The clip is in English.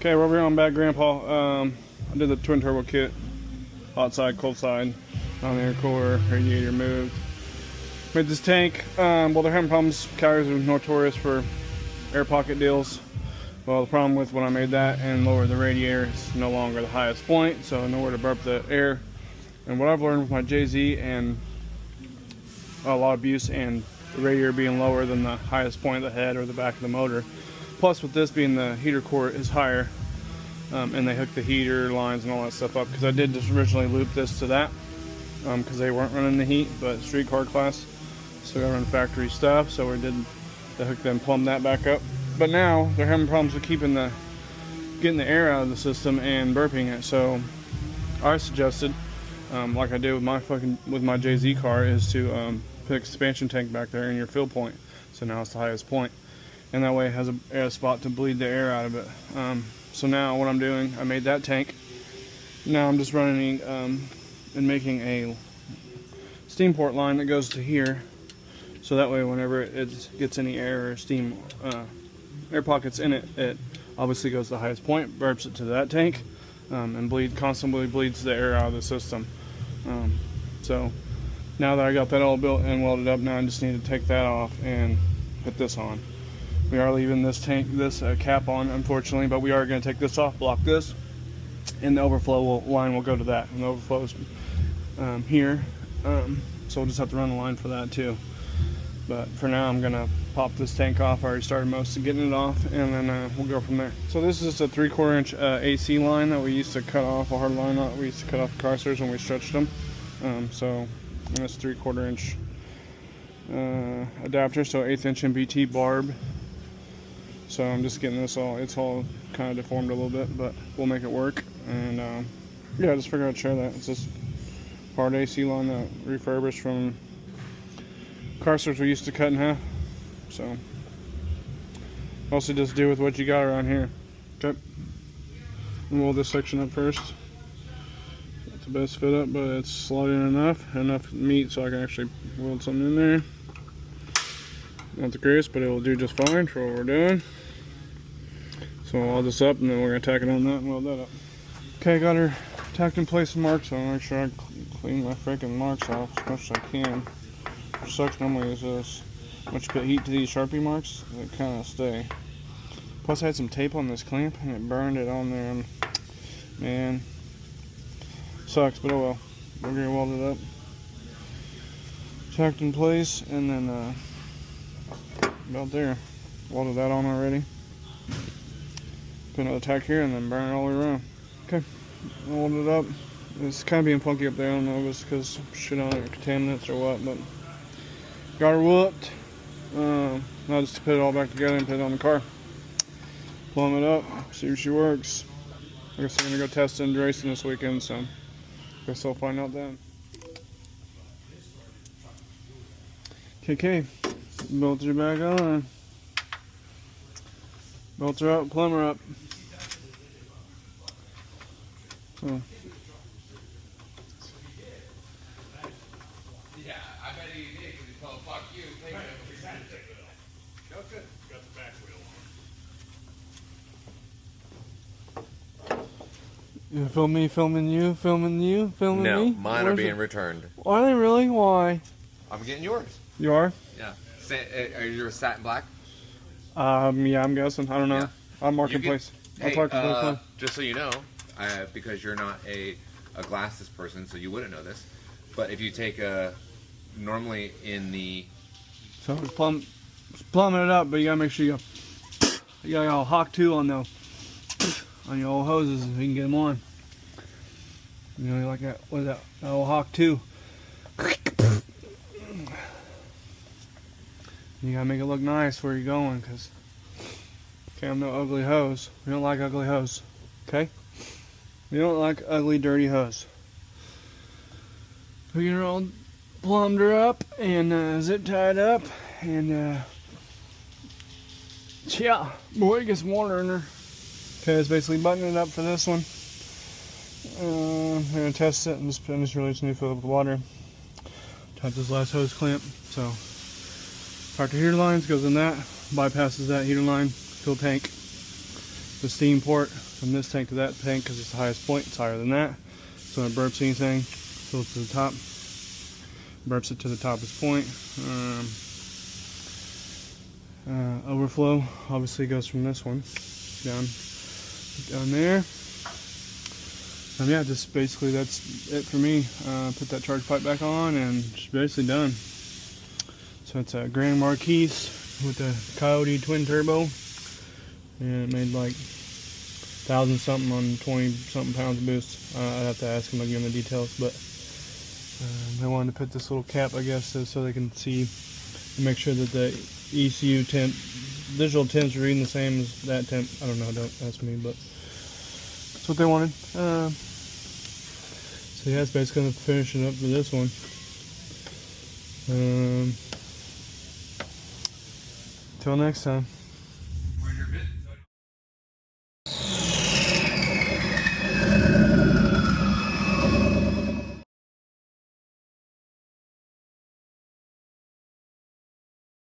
Okay, we're over here on Bad Grandpa. I did the twin turbo kit, hot side, cold side, on the air cooler, radiator moved. Made this tank. Well, they're having problems. Calories are notorious for air pocket deals. Well, the problem with when I made that and lowered the radiator, it's no longer the highest point, so nowhere to burp the air. And what I've learned with my JZ and a lot of abuse and the radiator being lower than the highest point of the head or the back of the motor. Plus with this being the heater core is higher, and they hooked the heater lines and all that stuff up, because I did just originally loop this to that because they weren't running the heat, but street car class, so we got to run factory stuff, so we did the hook then plumb that back up. But now they're having problems with getting the air out of the system and burping it, so I suggested, like I did with my JZ car, is to put an expansion tank back there in your fill point, so now it's the highest point, and that way it has a spot to bleed the air out of it. So now what I'm doing, I made that tank. Now I'm just running and making a steam port line that goes to here, so that way whenever it gets any air or steam air pockets in it, it obviously goes to the highest point, burps it to that tank, and constantly bleeds the air out of the system. So now that I got that all built and welded up, now I just need to take that off and put this on. We are leaving this cap on, unfortunately, but we are going to take this off, block this, and the overflow line will go to that. And the overflow is here, so we'll just have to run the line for that too. But for now, I'm going to pop this tank off. I already started most of getting it off, and then we'll go from there. So this is a 3/4 inch AC line that we used to cut off, a hard line that we used to cut off the car stairs when we stretched them. So that's 3/4 inch adapter, so 1/8 inch MBT barb. So I'm just getting this it's all kind of deformed a little bit, but we'll make it work. And yeah, I just figured I'd share that. It's this hard AC line that refurbished from car stairs we used to cut in half. So also just do with what you got around here. Okay, and weld this section up first. Not the best fit up, but it's slotted enough meat so I can actually weld something in there. Not the greatest, but it will do just fine for what we're doing. So I'll weld this up, and then we're going to tack it on that and weld that up. Okay, got her tacked in place and marked, so I'll make sure I clean my freaking marks off as much as I can. What sucks normally is this. Once you put heat to these Sharpie marks, they kind of stay. Plus I had some tape on this clamp, and it burned it on there, and man, sucks, but oh well. We're going to weld it up. Tacked in place, and then about there. Welded that on already. Put another tack here and then burn it all the way around. Okay, welded it up. It's kind of being funky up there. I don't know if it's because shit on it, contaminants or what, but got her whooped. Now just to put it all back together and put it on the car. Plumb it up, see if she works. I guess I'm gonna go test it and racing this weekend, so I guess I'll find out then. Okay. Bolt her back on. Bolt her up, plumb her up. So. Yeah, I bet he did because he told fuck you. Take it. That's good. Got the back wheel on. You film me, filming you, filming you, filming No, me? mine are being returned. Are they really? Why? I'm getting yours. You are? Yeah. Are you satin black? Yeah, I'm guessing. I don't know. Yeah. I'm marketplace. Hey, I'll talk to both. just so you know, because you're not a glasses person, so you wouldn't know this, but if you take normally in the... So it's plumbing it up, but you gotta make sure you got all Hawk 2 on your old hoses if you can get them on. You know, like that, what is that old Hawk 2. You gotta make it look nice where you're going, because I'm no ugly hose. We don't like ugly hose, okay? We don't like ugly, dirty hose. We get her all plumbed her up and zip tied up, and yeah, boy, get some water in her. Okay, it's basically buttoning it up for this one. I'm gonna test it and just really just need to fill it with water. Tight this last hose clamp, so. Part the heater lines goes in that, bypasses that heater line, fill tank, the steam port, from this tank to that tank because it's the highest point. It's higher than that. So when it burps anything, fills to the top, burps it to the top of this point. Overflow obviously goes from this one down there. Yeah, just basically that's it for me. Put that charge pipe back on and it's basically done. So it's a Grand Marquis with a Coyote twin turbo, and it made like 1,000 something on 20 something pounds of boost. I'd have to ask them, I'll give them the details, but they wanted to put this little cap, I guess, so they can see and make sure that the ECU temp, digital temps are reading the same as that temp. I don't know, don't ask me, but that's what they wanted. So yeah, that's basically going to finish it up for this one. Till next time.